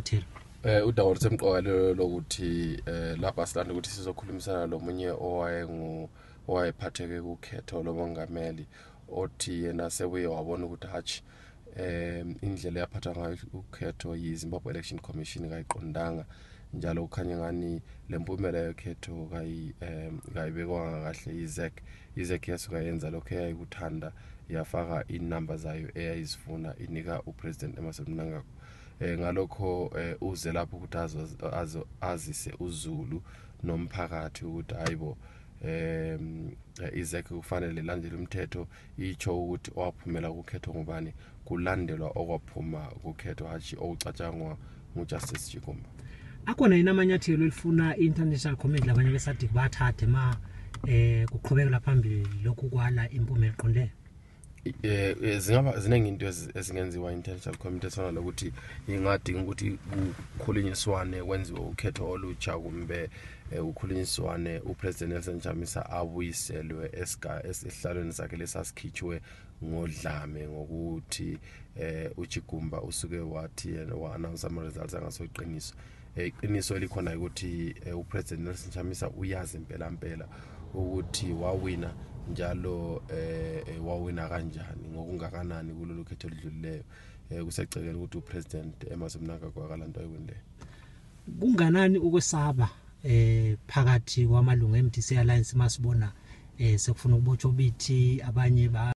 amanyathelo udaba semqoka lokuthi lapha silanda ukuthi sizokhulumisana lomunye owayephatheke ukhetho lomongameli othi yena sebuye wabona ukuthi hatshi indlela yaphatha ngayo ukhetho yiZimbabwe Election Commission kayiqondanga njalo ukhanya ngani leMpumela Yokhetho kayibekwa kahle izek yasuka yenza lokho eyayikuthanda yafaka inamba zayo eyayizifuna inika upresident eMasomnanga ngalokho uze lapho ukuthi azise uZulu nomphakathi ukuthi hayibo izek kufanele landele umthetho icho ukuthi owaphumela ukhetho ngubani kulandelwa okwaphuma ukhetho hatshi okucatshangwa nguJustice Chikumba. Akona inamanyathelo elifuna international community labanye besathi bathathe kuqhubekela phambili lokhu kwala impumela eqondene zinenge into ezingenziwa international community sona lokuthi ingadinga ukuthi ukukhulunyiswane kwenziwe ukhetho olutsha kumbe ukukhulunyiswane upresident Nelson Chamisa abuyiselwe esihlalweni sakhe lesasikhitshwe ngodlame ngokuthi uChigumba usuke wathi wa-announce ama results angasoyiqiniso iqiniso elikhona ukuthi upresident Nelson Chamisa uyazi impela ukuthi wawina njalo wawina kanjani ngokungakanani kulolu khetho lidlulileyo kusecekela ukuthi upresident eMasomnanga kwakalanto ayiwinileyo kunganani ukwesaba phakathi kwamalungu eMDC Alliance masibona sekufuna ukubotshwa ubithi abanye